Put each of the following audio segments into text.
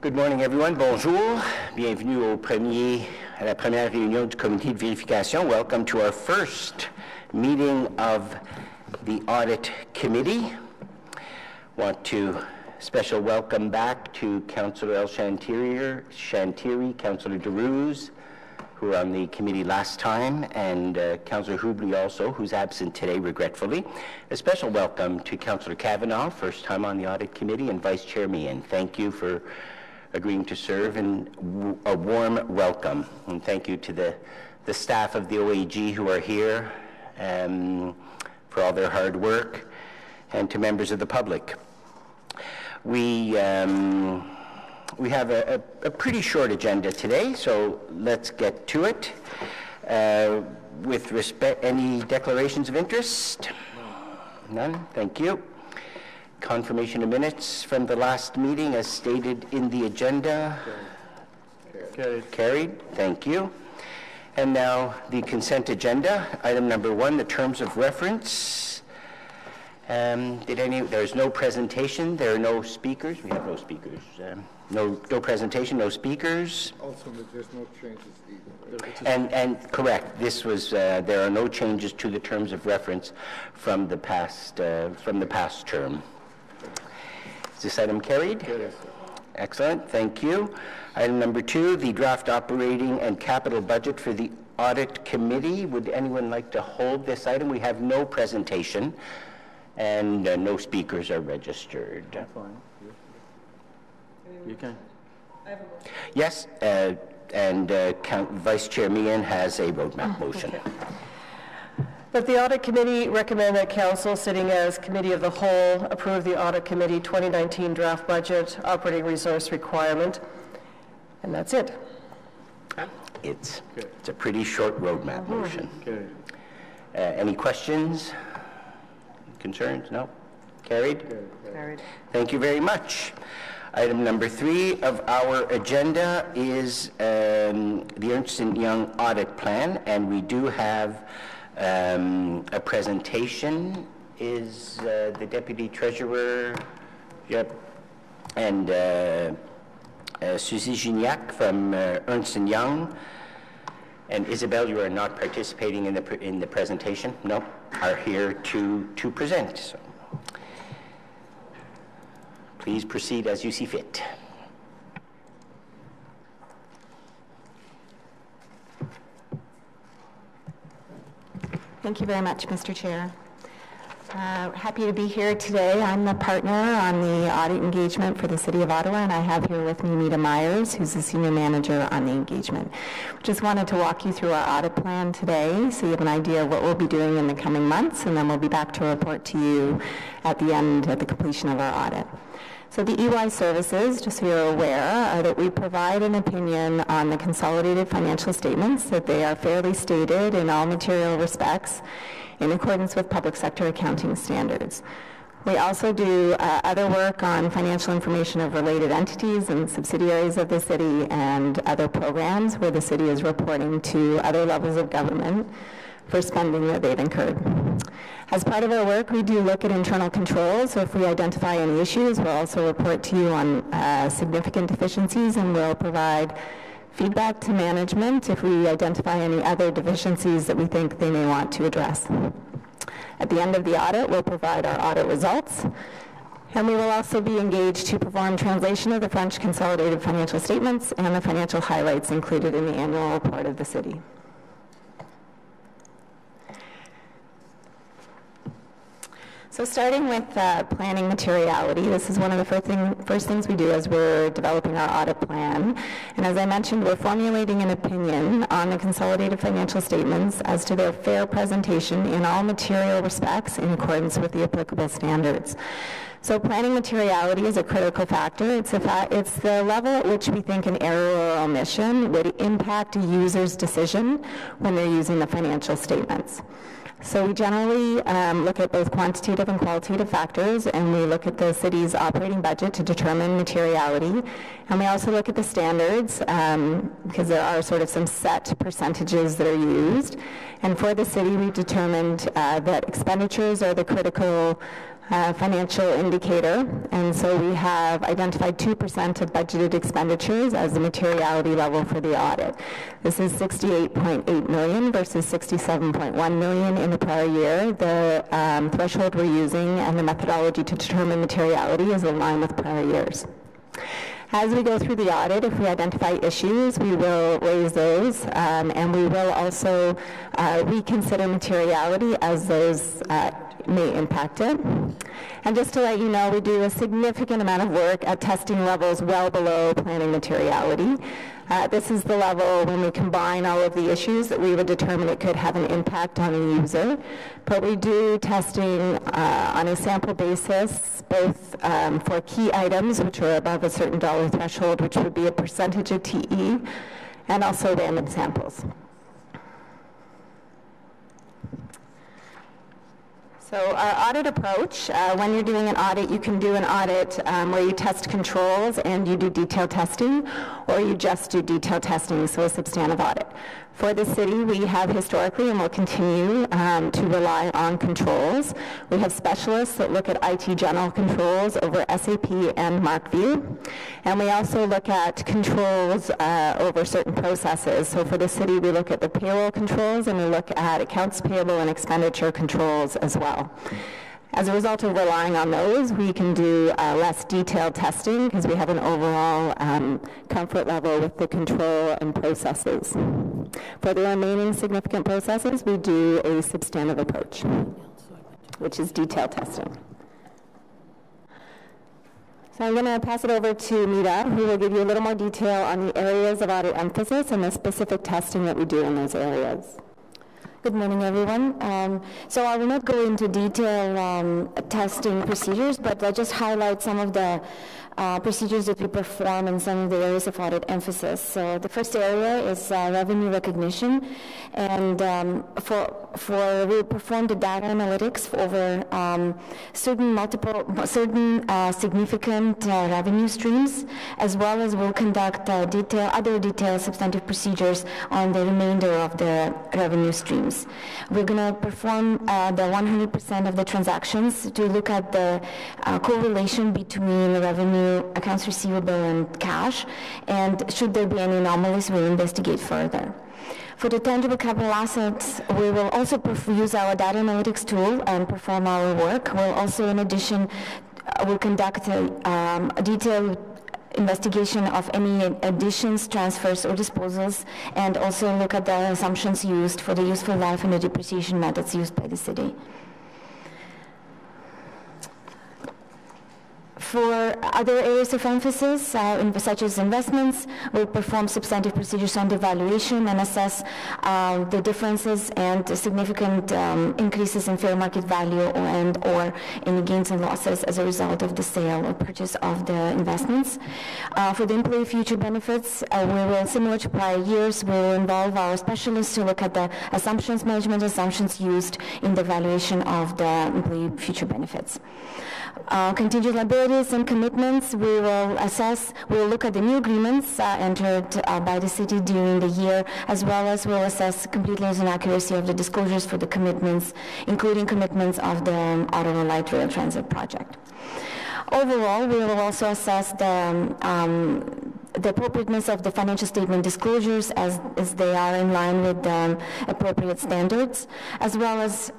Good morning, everyone. Bonjour. Bienvenue à la première réunion du Comité de vérification. Welcome to our first meeting of the Audit Committee. Want to special welcome back to Councillor El Shantiri, Councillor DeRuse, who were on the committee last time, and Councillor Hubley also, who's absent today, regretfully. A special welcome to Councillor Kavanagh, first time on the Audit Committee, and Vice Chair Meehan. Thank you for agreeing to serve, and a warm welcome. And thank you to the staff of the OAG who are here for all their hard work, and to members of the public. We have a pretty short agenda today, so let's get to it. With respect, any declarations of interest? None? Thank you. Confirmation of minutes from the last meeting as stated in the agenda. Carried. Thank you. And now the consent agenda. Item number 1, the terms of reference. There's no presentation. There are no speakers. We have no speakers. No presentation, no speakers. Also, there's no changes either. And correct. This was. There are no changes to the terms of reference from the past term. Is this item carried? Yes. Excellent. Thank you. Item number 2, the draft operating and capital budget for the Audit Committee. Would anyone like to hold this item? We have no presentation, and no speakers are registered. Fine. You can. Yes, and Vice Chair Meehan has a roadmap motion. Okay. That the Audit Committee recommend that Council, sitting as Committee of the Whole, approve the Audit Committee 2019 draft budget operating resource requirement, and that's it. It's a pretty short roadmap motion. Any questions? Concerns? No? Carried? Carried. Thank you very much. Item number 3 of our agenda is the Ernst & Young Audit Plan, and we do have a presentation. Is the Deputy Treasurer, yep, and Suzy Gignac from Ernst & Young, and Isabel, you are not participating in the presentation? No, are here to present. So please proceed as you see fit. Thank you very much, Mr. Chair. Happy to be here today. I'm the partner on the audit engagement for the City of Ottawa, and I have here with me Nita Myers, who's the Senior Manager on the engagement. Just wanted to walk you through our audit plan today so you have an idea of what we'll be doing in the coming months, and then we'll be back to report to you at the end, at the completion of our audit. So the EY services, just so you're aware, are that we provide an opinion on the consolidated financial statements, that they are fairly stated in all material respects in accordance with public sector accounting standards. We also do other work on financial information of related entities and subsidiaries of the city and other programs where the city is reporting to other levels of government for spending that they've incurred. As part of our work, we do look at internal controls, so if we identify any issues, we'll also report to you on significant deficiencies, and we'll provide feedback to management if we identify any other deficiencies that we think they may want to address. At the end of the audit, we'll provide our audit results, and we will also be engaged to perform translation of the French consolidated financial statements and the financial highlights included in the annual report of the city. So starting with planning materiality, this is one of the first things we do as we're developing our audit plan. And as I mentioned, we're formulating an opinion on the consolidated financial statements as to their fair presentation in all material respects in accordance with the applicable standards. So planning materiality is a critical factor. It's the level at which we think an error or omission would impact a user's decision when they're using the financial statements. So we generally look at both quantitative and qualitative factors, and we look at the city's operating budget to determine materiality. And we also look at the standards because there are sort of some set percentages that are used. And for the city, we've determined that expenditures are the critical financial indicator, and so we have identified 2% of budgeted expenditures as the materiality level for the audit. This is $68.8 million versus $67.1 million in the prior year. The threshold we're using and the methodology to determine materiality is in line with prior years. As we go through the audit, if we identify issues, we will raise those, and we will also reconsider materiality as those may impact it. And just to let you know, we do a significant amount of work at testing levels well below planning materiality. This is the level when we combine all of the issues that we would determine it could have an impact on a user. But we do testing on a sample basis, both for key items, which are above a certain dollar threshold, which would be a percentage of TE, and also random samples. So our audit approach, when you're doing an audit, you can do an audit where you test controls and you do detailed testing, or you just do detailed testing, so a substantive audit. For the city, we have historically and will continue to rely on controls. We have specialists that look at IT general controls over SAP and MarkView. And we also look at controls over certain processes. So for the city, we look at the payroll controls and we look at accounts payable and expenditure controls as well. As a result of relying on those, we can do less detailed testing because we have an overall comfort level with the control and processes. For the remaining significant processes, we do a substantive approach, which is detailed testing. So I'm going to pass it over to Mita, who will give you a little more detail on the areas of audit emphasis and the specific testing that we do in those areas. Good morning, everyone. So I will not go into detail testing procedures, but I'll just highlight some of the procedures that we perform in some of the areas of audit emphasis. So the first area is revenue recognition, and we perform the data analytics over certain significant revenue streams, as well as we'll conduct other detailed substantive procedures on the remainder of the revenue streams. We're going to perform the 100% of the transactions to look at the correlation between revenue, accounts receivable, and cash, and should there be any anomalies, we'll investigate further. For the tangible capital assets, we will also use our data analytics tool and perform our work. We'll also, in addition, we'll conduct a detailed investigation of any additions, transfers, or disposals, and also look at the assumptions used for the useful life and the depreciation methods used by the city. For other areas of emphasis, such as investments, we'll perform substantive procedures on the valuation and assess the differences and significant increases in fair market value or any gains and losses as a result of the sale or purchase of the investments. For the employee future benefits, we will, similar to prior years, we will involve our specialists to look at the assumptions, management assumptions used in the valuation of the employee future benefits. Contingent liabilities and commitments, we will assess, we'll look at the new agreements entered by the city during the year, as well as we'll assess completeness and accuracy of the disclosures for the commitments, including commitments of the Ottawa Light Rail Transit project. Overall, we will also assess the appropriateness of the financial statement disclosures as they are in line with the appropriate standards, as well as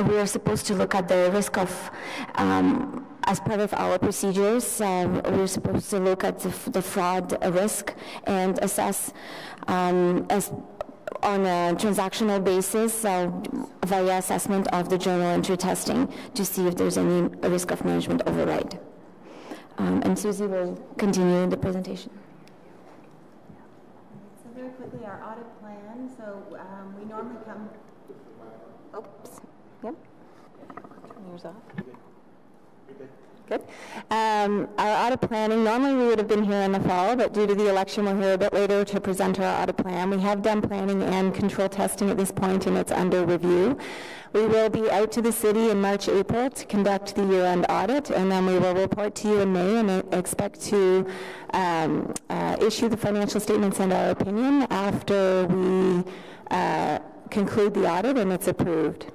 we are supposed to look at the risk of, as part of our procedures, we're supposed to look at the fraud risk and assess on a transactional basis via assessment of the journal entry testing to see if there's any risk of management override. And Susie will continue the presentation. So very quickly, our audit plan. So we normally come... Oops. Yep. Turn yours off. Good. Our audit planning, normally we would have been here in the fall, but due to the election, we're here a bit later to present our audit plan. We have done planning and control testing at this point, and it's under review. We will be out to the city in March, April to conduct the year-end audit, and then we will report to you in May and expect to issue the financial statements and our opinion after we conclude the audit and it's approved.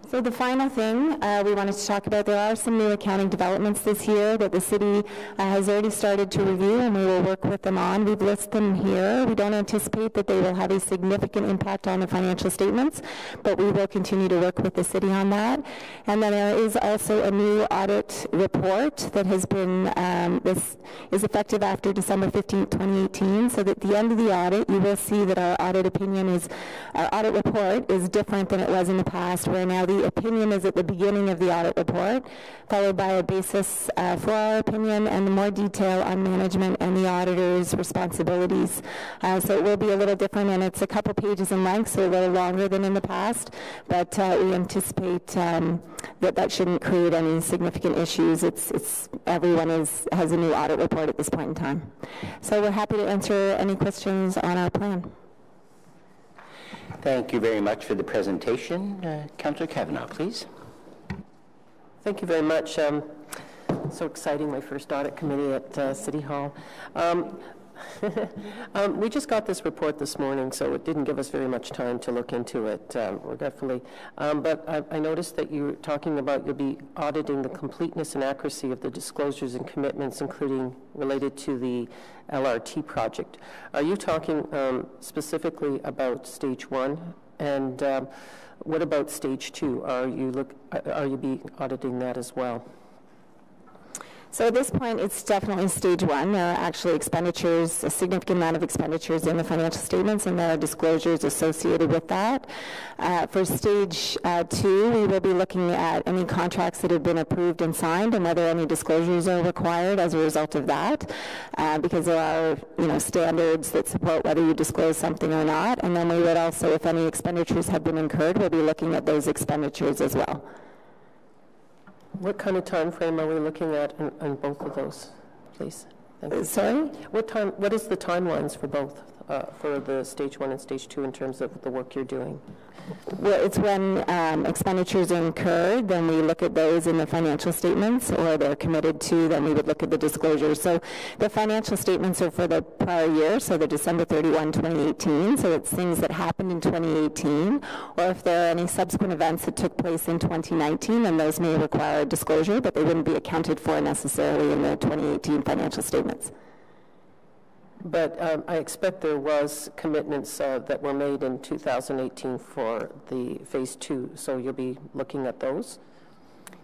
So the final thing we wanted to talk about, there are some new accounting developments this year that the city has already started to review, and we will work with them on. We've listed them here. We don't anticipate that they will have a significant impact on the financial statements, but we will continue to work with the city on that. And then there is also a new audit report that has been, this is effective after December 15th, 2018, so that at the end of the audit, you will see that our audit report is different than it was in the past, where now the opinion is at the beginning of the audit report, followed by a basis for our opinion and more detail on management and the auditor's responsibilities. So it will be a little different, and it's a couple pages in length, so a little longer than in the past, but we anticipate that shouldn't create any significant issues. Everyone has a new audit report at this point in time. So we're happy to answer any questions on our plan. Thank you very much for the presentation. Councillor Kavanagh, please. Thank you very much. So exciting, my first audit committee at City Hall. We just got this report this morning, so it didn't give us very much time to look into it. We're definitely, but I noticed that you were talking about you'll be auditing the completeness and accuracy of the disclosures and commitments, including related to the LRT project. Are you talking specifically about stage 1? And what about stage 2? Are you be auditing that as well? So at this point, it's definitely stage 1. There are actually expenditures, a significant amount of expenditures in the financial statements, and there are disclosures associated with that. For stage 2, we will be looking at any contracts that have been approved and signed and whether any disclosures are required as a result of that, because there are standards that support whether you disclose something or not. And then we would also, if any expenditures have been incurred, we'll be looking at those expenditures as well. What kind of time frame are we looking at in both of those, please? Thank you. Sorry? What is the timelines for both, for the stage 1 and stage 2 in terms of the work you're doing? Well, it's when expenditures are incurred, then we look at those in the financial statements, or they're committed to, then we would look at the disclosures. So the financial statements are for the prior year, so the December 31, 2018, so it's things that happened in 2018, or if there are any subsequent events that took place in 2019, then those may require disclosure, but they wouldn't be accounted for necessarily in the 2018 financial statements. But I expect there was commitments that were made in 2018 for the phase 2, so you'll be looking at those?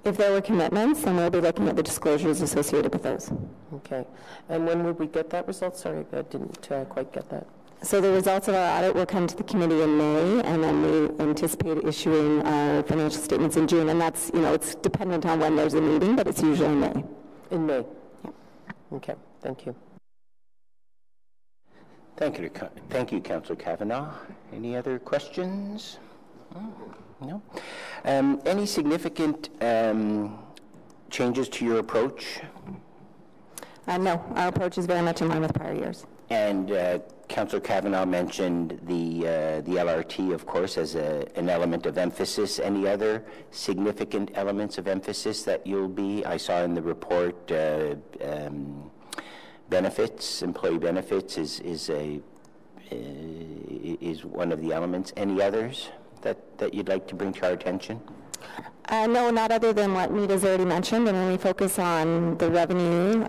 If there were commitments, then we'll be looking at the disclosures associated with those. Okay. And when would we get that result? Sorry, I didn't quite get that. So the results of our audit will come to the committee in May, and then we anticipate issuing our financial statements in June, and that's, it's dependent on when there's a meeting, but it's usually May. In May? Yeah. Okay, thank you. Thank you, Councillor Kavanagh. Any other questions? No? Any significant changes to your approach? No, our approach is very much in line with prior years. And Councillor Kavanagh mentioned the LRT, of course, as an element of emphasis. Any other significant elements of emphasis that you'll be? I saw in the report benefits, employee benefits is one of the elements. Any others that you'd like to bring to our attention? No, not other than what Mita's already mentioned. And when we focus on the revenue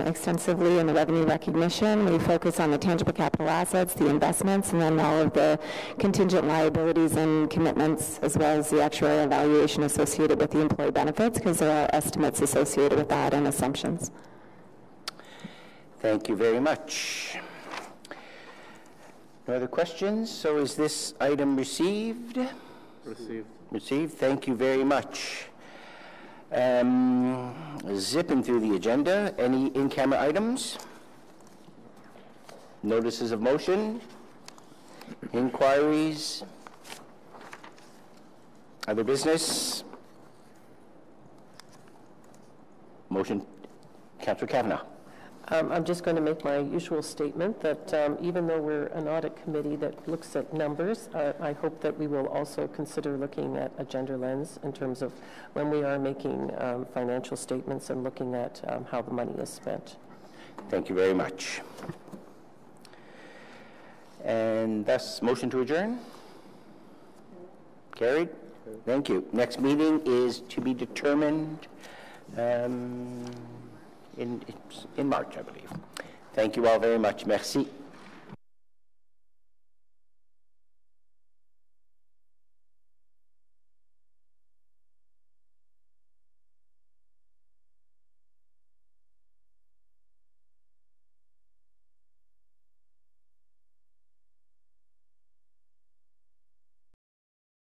extensively and the revenue recognition, we focus on the tangible capital assets, the investments, and then all of the contingent liabilities and commitments, as well as the actuarial evaluation associated with the employee benefits, because there are estimates associated with that and assumptions. Thank you very much. No other questions? So is this item received? Received. Received. Thank you very much. Zipping through the agenda. Any in-camera items? Notices of motion? Inquiries? Other business? Motion. Councillor Kavanagh. I'm just going to make my usual statement that even though we're an audit committee that looks at numbers, I hope that we will also consider looking at a gender lens in terms of when we are making financial statements and looking at how the money is spent. Thank you very much. And thus, motion to adjourn? Carried? Thank you. Next meeting is to be determined in March, I believe. Thank you all very much. Merci.